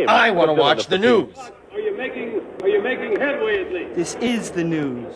him. I want to watch the news. Are you making headway at least? This is the news.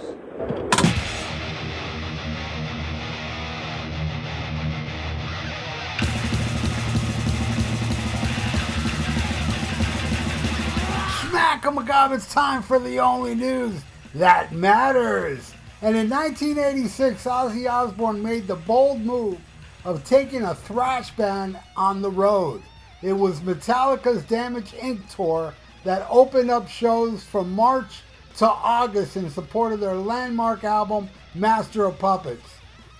Smack-a-magob, it's time for the only news that matters. And in 1986, Ozzy Osbourne made the bold move of taking a thrash band on the road. It was Metallica's Damage Inc. tour that opened up shows from March to August in support of their landmark album, Master of Puppets.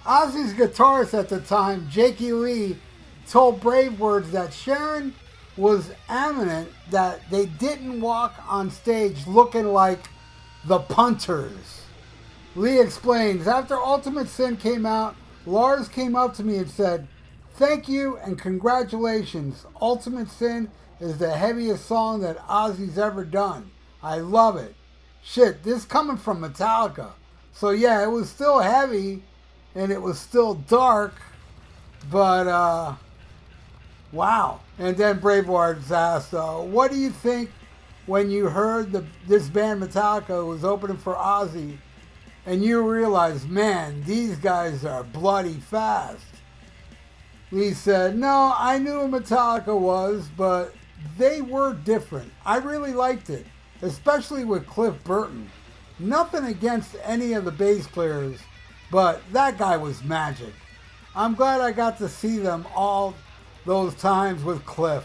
Ozzy's guitarist at the time, Jakey Lee, told Brave Words that Sharon was adamant that they didn't walk on stage looking like the Punters. Lee explains, after Ultimate Sin came out, Lars came up to me and said, "Thank you and congratulations. Ultimate Sin is the heaviest song that Ozzy's ever done. I love it." Shit, this coming from Metallica. So yeah, it was still heavy and it was still dark, but wow. And then Bravehearts asked, what do you think when you heard this band Metallica was opening for Ozzy and you realized, man, these guys are bloody fast? Lee said, no, I knew who Metallica was, but they were different. I really liked it, especially with Cliff Burton. Nothing against any of the bass players, but that guy was magic. I'm glad I got to see them all those times with Cliff.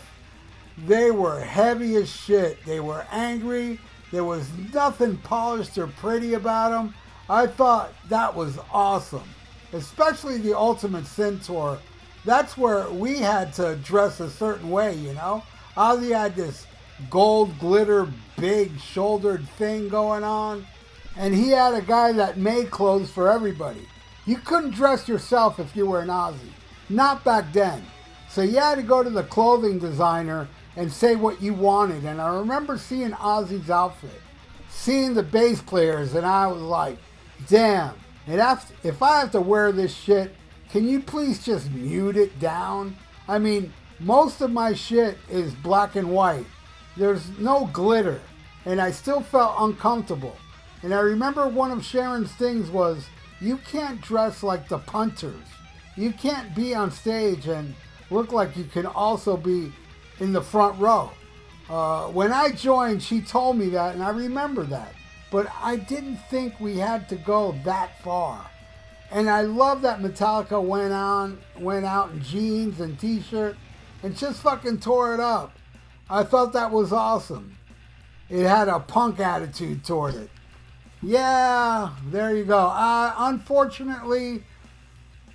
They were heavy as shit. They were angry. There was nothing polished or pretty about them. I thought that was awesome, especially the Ultimate Sin tour. That's where we had to dress a certain way, you know? Ozzy had this gold glitter, big shouldered thing going on, and he had a guy that made clothes for everybody. You couldn't dress yourself if you were an Ozzy. Not back then. So you had to go to the clothing designer and say what you wanted. And I remember seeing Ozzy's outfit, seeing the bass players, and I was like, damn, if I have to wear this shit, can you please just mute it down? I mean, most of my shit is black and white. There's no glitter, and I still felt uncomfortable. And I remember one of Sharon's things was, you can't dress like the Punters. You can't be on stage and look like you can also be in the front row. When I joined, she told me that, and I remember that. But I didn't think we had to go that far. And I love that Metallica went out in jeans and t-shirt and just fucking tore it up. I thought that was awesome. It had a punk attitude toward it. Yeah, there you go. Unfortunately,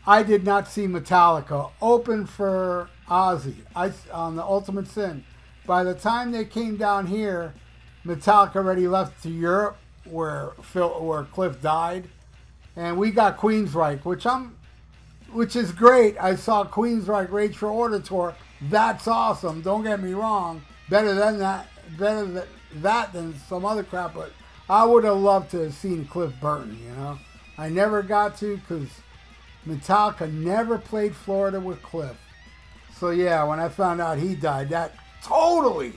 I did not see Metallica open for Ozzy on the Ultimate Sin. By the time they came down here, Metallica already left to Europe, where Cliff died, and we got Queensryche, which is great. I saw Queensryche Rage for Order tour. That's awesome. Don't get me wrong. Better than that than some other crap. But I would have loved to have seen Cliff Burton. You know, I never got to because Metallica never played Florida with Cliff. So yeah, when I found out he died, that totally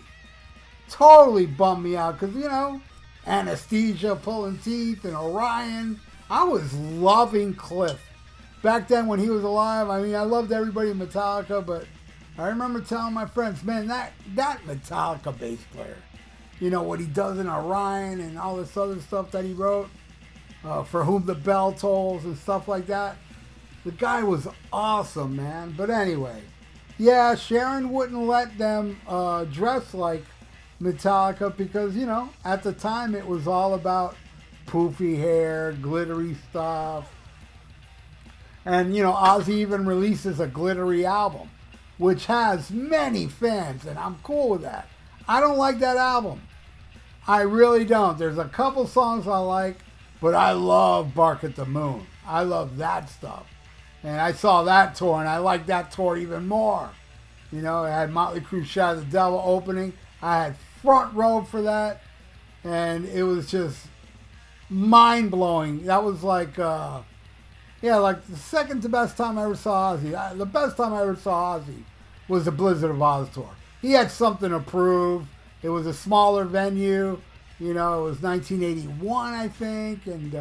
bummed me out. Because, you know, Anesthesia, Pulling Teeth, and Orion. I was loving Cliff. Back then when he was alive, I mean, I loved everybody in Metallica, but I remember telling my friends, man, that Metallica bass player, you know, what he does in Orion and all this other stuff that he wrote, For Whom the Bell Tolls and stuff like that. The guy was awesome, man. But anyway, yeah, Sharon wouldn't let them dress like Metallica because, you know, at the time it was all about poofy hair, glittery stuff. And, you know, Ozzy even releases a glittery album, which has many fans, and I'm cool with that. I don't like that album. I really don't. There's a couple songs I like, but I love Bark at the Moon. I love that stuff. And I saw that tour, and I liked that tour even more. You know, I had Motley Crue Shadow the Devil opening. I had front row for that, and it was just mind-blowing. That was like, like the second to best time I ever saw Ozzy. The best time I ever saw Ozzy was the Blizzard of Oz tour. He had something to prove. It was a smaller venue. You know, it was 1981, I think. And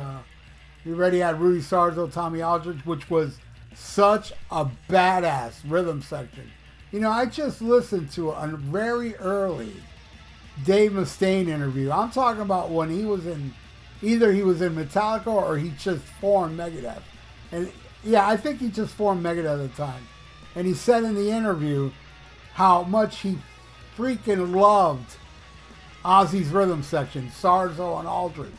we already had Rudy Sarzo, Tommy Aldridge, which was such a badass rhythm section. You know, I just listened to a very early Dave Mustaine interview. I'm talking about when he was in, either he was in Metallica or he just formed Megadeth. And yeah, I think he just formed Megadeth at the time. And he said in the interview how much he freaking loved Ozzy's rhythm section, Sarzo and Aldridge.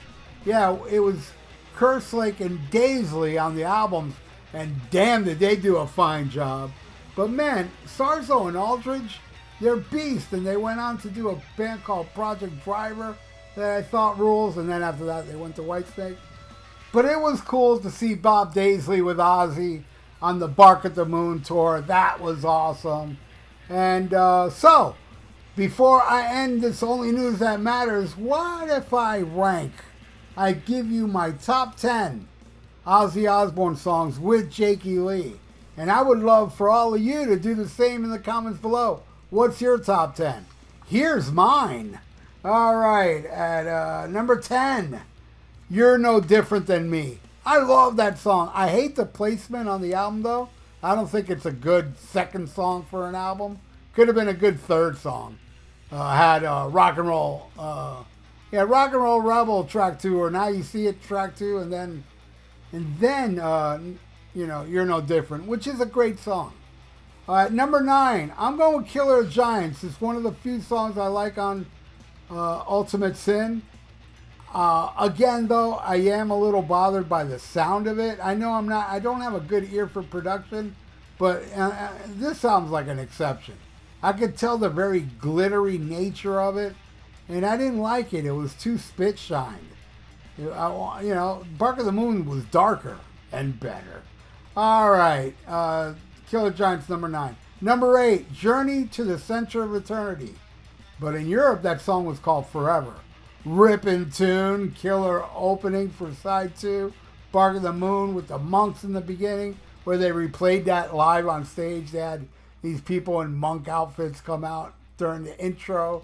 Yeah, it was Kerslake and Daisley on the albums, and damn did they do a fine job. But man, Sarzo and Aldridge, they're beasts, and they went on to do a band called Project Driver that I thought rules, and then after that they went to Whitesnake. But it was cool to see Bob Daisley with Ozzy on the Bark at the Moon tour. That was awesome. And so, before I end this Only News That Matters, what if I rank? I give you my top 10 Ozzy Osbourne songs with Jakey Lee. And I would love for all of you to do the same in the comments below. What's your top 10? Here's mine. All right, at number 10, You're No Different Than Me. I love that song. I hate the placement on the album, though. I don't think it's a good second song for an album. Could have been a good third song. Had Rock and Roll, Rock and Roll Rebel track 2, or Now You See It track 2, and then You're No Different, which is a great song. Number 9, I'm going with Killer Giants. It's one of the few songs I like on Ultimate Sin. Again, though, I am a little bothered by the sound of it. I know I don't have a good ear for production, but this sounds like an exception. I could tell the very glittery nature of it, and I didn't like it. It was too spit shined. Bark of the Moon was darker and better. All right, Killer Giants, number 9. Number 8, Journey to the Center of Eternity. But in Europe, that song was called Forever. Rippin' tune, killer opening for side 2. Bark of the Moon with the monks in the beginning, where they replayed that live on stage. They had these people in monk outfits come out during the intro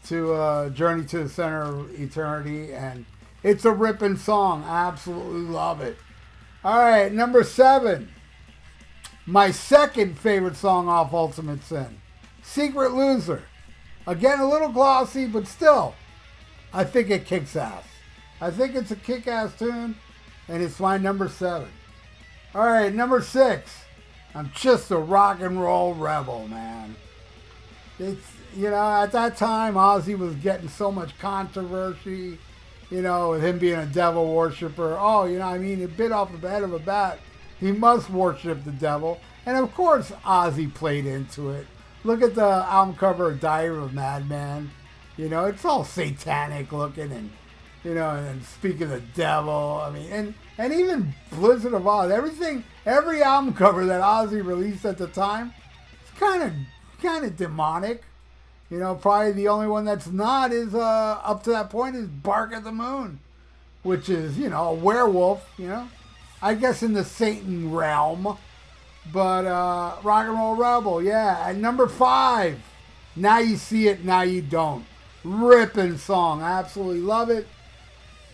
to Journey to the Center of Eternity, and it's a ripping song. I absolutely love it. All right, number 7, my second favorite song off Ultimate Sin, Secret Loser. Again, a little glossy, but still, I think it kicks ass. I think it's a kick-ass tune, and it's my number 7. All right, number 6, I'm Just a Rock and Roll Rebel, man. It's, at that time, Ozzy was getting so much controversy, with him being a devil worshiper. Oh, a bit off the head of a bat. He must worship the devil. And of course, Ozzy played into it. Look at the album cover of Diary of a Madman. It's all satanic looking and, and speak of the devil. And even Blizzard of Oz, every album cover that Ozzy released at the time, it's kind of demonic. Probably the only one that's not is, up to that point, is Bark at the Moon, which is, a werewolf, I guess in the Satan realm. But Rock and Roll Rebel, yeah. At number 5, Now You See It, Now You Don't. Ripping song. I absolutely love it.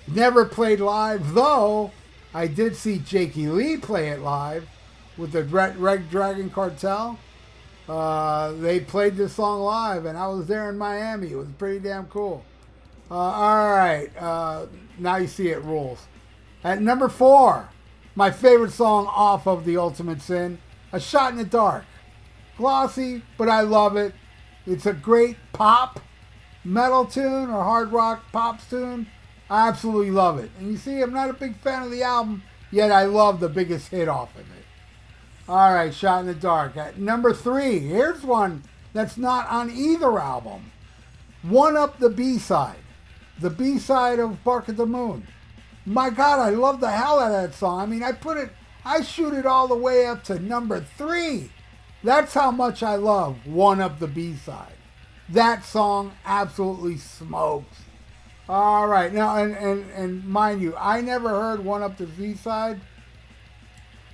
Never played live, though I did see Jakey Lee play it live with the Red Dragon Cartel. They played this song live, and I was there in Miami. It was pretty damn cool. All right. Now You See It rules. At number 4, my favorite song off of The Ultimate Sin, A Shot in the Dark. Glossy, but I love it. It's a great pop metal tune or hard rock pops tune. I absolutely love it. And you see, I'm not a big fan of the album, yet I love the biggest hit off of it. All right, Shot in the Dark. At number 3, here's one that's not on either album. One Up, the B-side. The B-side of Bark at the Moon. My God, I love the hell out of that song. I shoot it all the way up to number 3. That's how much I love One Up, the B-side. That song absolutely smokes. All right, now, and mind you, I never heard One Up, the B-side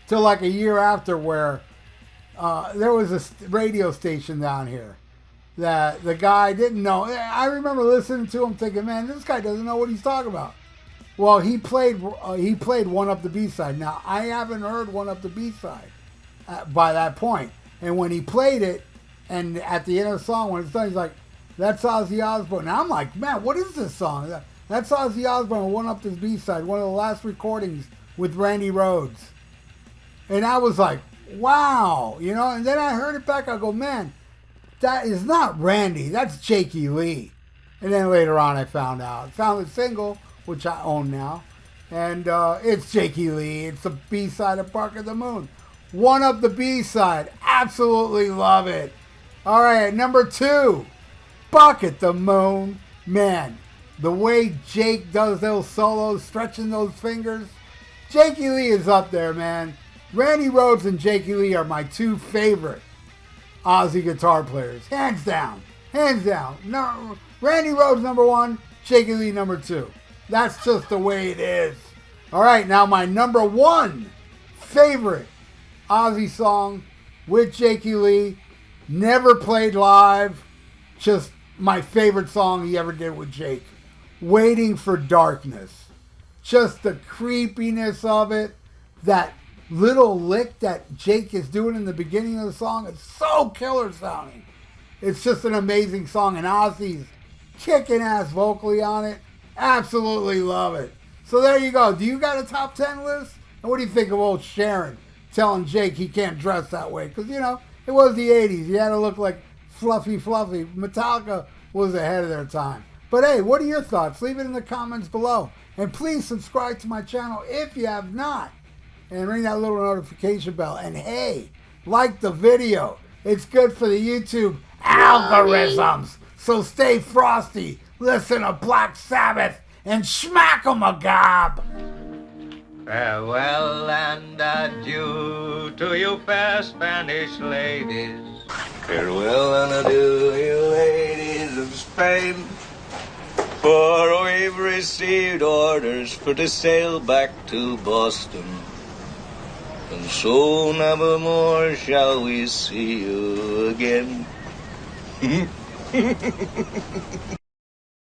till like a year after, where there was a radio station down here that the guy didn't know. I remember listening to him thinking, man, this guy doesn't know what he's talking about. Well, he played One Up the B-side. Now, I haven't heard One Up the B-side by that point. And when he played it, and at the end of the song, when it's done, he's like, that's Ozzy Osbourne. Now I'm like, man, what is this song? That's Ozzy Osbourne, One Up the B-side, one of the last recordings with Randy Rhoads. And I was like, wow, you know, and then I heard it back, I go, man, that is not Randy, that's Jakey Lee. And then later on I found the single, which I own now, and it's Jakey Lee, it's the B-side of Bark at the Moon. One Up the B-side, absolutely love it. All right, number 2, Bark at the Moon. Man, the way Jake does those solos, stretching those fingers, Jakey Lee is up there, man. Randy Rhoads and Jakey Lee are my 2 favorite Ozzy guitar players. Hands down. Hands down. No, Randy Rhoads number 1, Jakey Lee number 2. That's just the way it is. All right, now my number 1 favorite Ozzy song with Jakey Lee. Never played live. Just my favorite song he ever did with Jake. Waiting for Darkness. Just the creepiness of it. That little lick that Jake is doing in the beginning of the song. It's so killer sounding. It's just an amazing song. And Ozzy's kicking ass vocally on it. Absolutely love it. So there you go. Do you got a top 10 list? And what do you think of old Sharon telling Jake he can't dress that way? Because, you know, it was the 80s. You had to look like fluffy. Metallica was ahead of their time. But hey, what are your thoughts? Leave it in the comments below. And please subscribe to my channel if you have not. And ring that little notification bell. And hey, like the video. It's good for the YouTube algorithms. So stay frosty. Listen to Black Sabbath and smack 'em a gob. Farewell and adieu to you fair Spanish ladies. Farewell and adieu, you ladies of Spain. For we've received orders for to sail back to Boston. And so never more shall we see you again.